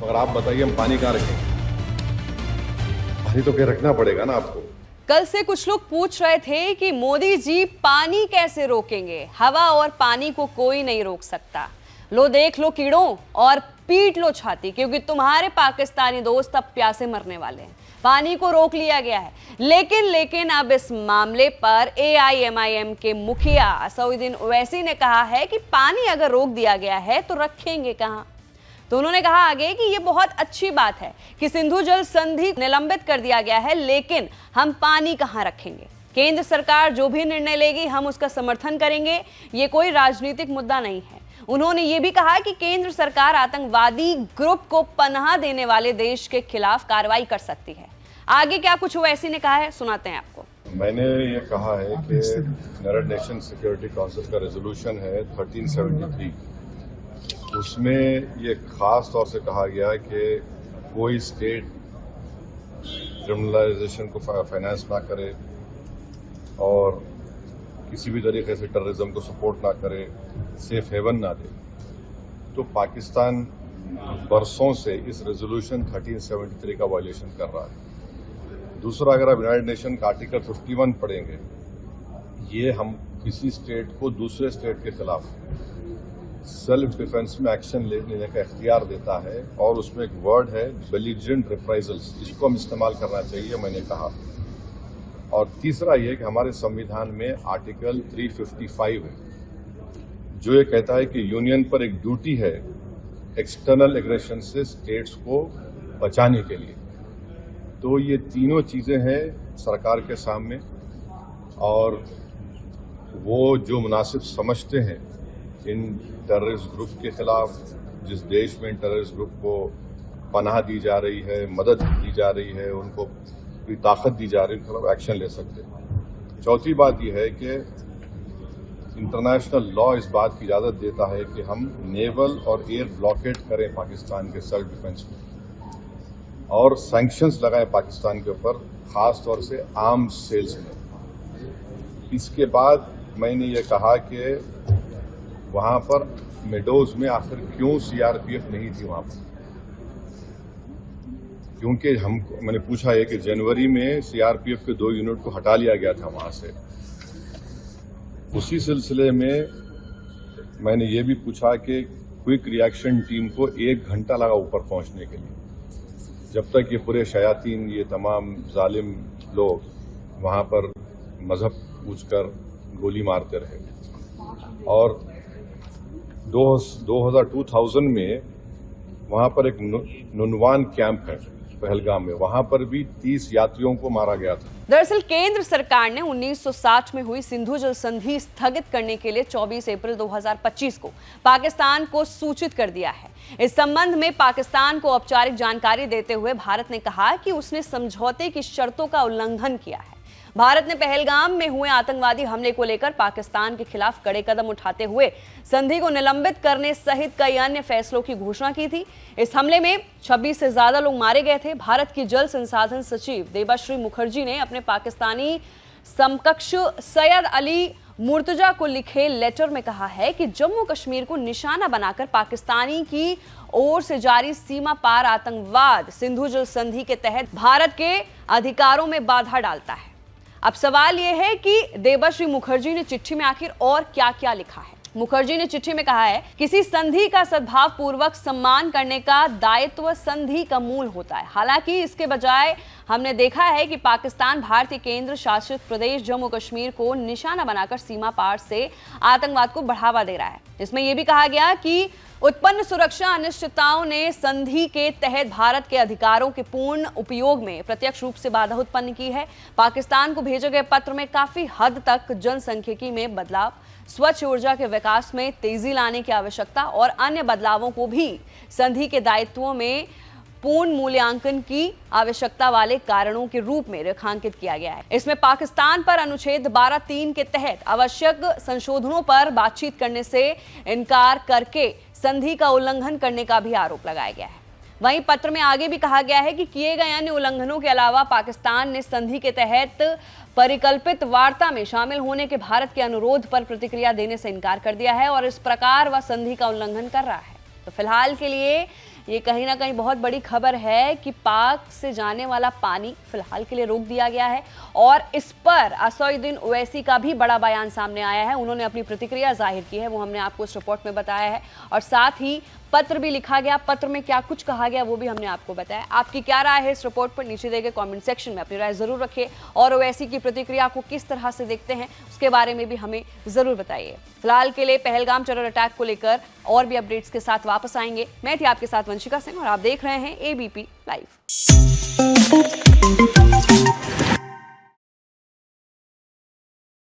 मगर आप बताइए हम पानी कहाँ रखेंगे? पानी तो कहीं रखना पड़ेगा ना आपको। कल से कुछ लोग पूछ रहे थे कि मोदी जी पानी कैसे रोकेंगे, हवा और पानी को कोई नहीं रोक सकता। लो देख लो कीड़ों और पीट लो छाती, क्योंकि तुम्हारे पाकिस्तानी दोस्त अब प्यासे मरने वाले हैं। पानी को रोक लिया गया है, लेकिन अब इस मामले पर AIMIM के मुखिया असदुद्दीन ओवैसी ने कहा है कि पानी अगर रोक दिया गया है तो रखेंगे कहां। तो उन्होंने कहा आगे कि ये बहुत अच्छी बात है कि सिंधु जल संधि निलंबित कर दिया गया है, लेकिन हम पानी कहां रखेंगे। केंद्र सरकार जो भी निर्णय लेगी हम उसका समर्थन करेंगे, ये कोई राजनीतिक मुद्दा नहीं है। उन्होंने ये भी कहा कि केंद्र सरकार आतंकवादी ग्रुप को पनाह देने वाले देश के खिलाफ कार्रवाई कर सकती है। आगे क्या कुछ ओवैसी ने कहा है, सुनाते हैं आपको। मैंने ये कहा है कि यूनाइटेड नेशन सिक्योरिटी काउंसिल का रेजोल्यूशन है 1373, उसमें ये खास तौर से कहा गया कि कोई स्टेट क्रिमिनलाइजेशन को फाइनेंस ना करे और किसी भी तरीके से टेररिज्म को सपोर्ट ना करे, सेफ हेवन ना दे। तो पाकिस्तान बरसों से इस रेजोल्यूशन 1373 का वायलेशन कर रहा है। दूसरा, अगर आप यूनाइटेड नेशन का आर्टिकल 51 पढ़ेंगे, ये हम किसी स्टेट को दूसरे स्टेट के खिलाफ सेल्फ डिफेंस में एक्शन लेने का इख्तियार देता है, और उसमें एक वर्ड है बेलिजेंट रिप्राइजल्स, इसको हम इस्तेमाल करना चाहिए, मैंने कहा। और तीसरा ये कि हमारे संविधान में आर्टिकल 355 है जो ये कहता है कि यूनियन पर एक ड्यूटी है एक्सटर्नल एग्रेशन से स्टेट्स को बचाने के लिए। तो ये तीनों चीज़ें हैं सरकार के सामने, और वो जो मुनासिब समझते हैं इन टेररिस्ट ग्रुप के खिलाफ, जिस देश में टेररिस्ट ग्रुप को पनाह दी जा रही है, मदद दी जा रही है, उनको भी ताकत दी जा रही है, उनके खिलाफ एक्शन ले सकते हैं। चौथी बात यह है कि इंटरनेशनल लॉ इस बात की इजाज़त देता है कि हम नेवल और एयर ब्लॉकेट करें पाकिस्तान के सेल्फ डिफेंस में, और सैंक्शंस लगाएं पाकिस्तान के ऊपर, ख़ास तौर से आर्म्स सेल्स में। इसके बाद मैंने ये कहा कि वहाँ पर मेडोज में आखिर क्यों CRPF नहीं थी वहाँ पर, क्योंकि मैंने पूछा है कि जनवरी में CRPF के 2 यूनिट को हटा लिया गया था वहाँ से। उसी सिलसिले में मैंने ये भी पूछा कि क्विक रिएक्शन टीम को 1 घंटा लगा ऊपर पहुँचने के लिए, जब तक ये पूरे शयातीन, ये तमाम जालिम लोग वहाँ पर मजहब पूछकर गोली मारते रहे। और 2000 में वहाँ पर एक नुनवान कैंप है पहलगाम में, वहाँ पर भी 30 यात्रियों को मारा गया था। दरअसल केंद्र सरकार ने 1960 में हुई सिंधु जल संधि स्थगित करने के लिए 24 अप्रैल 2025 को पाकिस्तान को सूचित कर दिया है। इस संबंध में पाकिस्तान को औपचारिक जानकारी देते हुए भारत ने कहा कि उसने समझौते की शर्तों का उल्लंघन किया है। भारत ने पहलगाम में हुए आतंकवादी हमले को लेकर पाकिस्तान के खिलाफ कड़े कदम उठाते हुए संधि को निलंबित करने सहित कई अन्य फैसलों की घोषणा की थी। इस हमले में 26 से ज्यादा लोग मारे गए थे। भारत की जल संसाधन सचिव देबाश्री मुखर्जी ने अपने पाकिस्तानी समकक्ष सैयद अली मुर्तजा को लिखे लेटर में कहा है कि जम्मू कश्मीर को निशाना बनाकर पाकिस्तानी की ओर से जारी सीमा पार आतंकवाद सिंधु जल संधि के तहत भारत के अधिकारों में बाधा डालता है। अब सवाल यह है कि देबाश्री मुखर्जी ने चिट्ठी में आखिर और क्या-क्या लिखा है। मुखर्जी ने चिट्ठी में कहा है, किसी संधि का सद्भाव पूर्वक सम्मान करने का दायित्व संधि का मूल होता है। हालांकि इसके बजाय हमने देखा है कि पाकिस्तान भारतीय केंद्र शासित प्रदेश जम्मू कश्मीर को निशाना बनाकर सीमा पार से आतंकवाद को बढ़ावा दे रहा है। इसमें यह भी कहा गया कि उत्पन्न सुरक्षा अनिश्चितताओं ने संधि के तहत भारत के अधिकारों के पूर्ण उपयोग में प्रत्यक्ष रूप से बाधा उत्पन्न की है। पाकिस्तान को भेजे गए पत्र में काफी हद तक जनसंख्यिकी में बदलाव, स्वच्छ ऊर्जा के विकास में तेजी लाने की आवश्यकता और अन्य बदलावों को भी संधि के दायित्वों में पूर्ण मूल्यांकन की आवश्यकता वाले कारणों के रूप में रेखांकित किया गया है। इसमें पाकिस्तान पर अनुच्छेद 12(3) के तहत आवश्यक संशोधनों पर बातचीत करने से इनकार करके संधि का उल्लंघन करने का भी आरोप लगाया गया है। वहीं पत्र में आगे भी कहा गया है कि किए गए अन्य उल्लंघनों के अलावा पाकिस्तान ने संधि के तहत परिकल्पित वार्ता में शामिल होने के भारत के अनुरोध पर प्रतिक्रिया देने से इनकार कर दिया है और इस प्रकार वह संधि का उल्लंघन कर रहा है। तो फिलहाल के लिए ये कहीं ना कहीं बहुत बड़ी खबर है कि पाक से जाने वाला पानी फिलहाल के लिए रोक दिया गया है और इस पर असदुद्दीन ओवैसी का भी बड़ा बयान सामने आया है। उन्होंने अपनी प्रतिक्रिया जाहिर की है, वो हमने आपको इस रिपोर्ट में बताया है और साथ ही पत्र भी लिखा गया। पत्र में क्या कुछ कहा गया वो भी हमने आपको बताया। आपकी क्या राय है इस रिपोर्ट पर, नीचे दिए गए कमेंट सेक्शन में अपनी राय जरूर रखिए और ओवैसी की प्रतिक्रिया को किस तरह से देखते हैं उसके बारे में भी हमें जरूर बताइए। फिलहाल के लिए पहलगाम टेरर अटैक को लेकर और भी अपडेट्स के साथ वापस आएंगे। मैं थी आपके साथ वंशिका सिंह और आप देख रहे हैं एबीपी लाइव।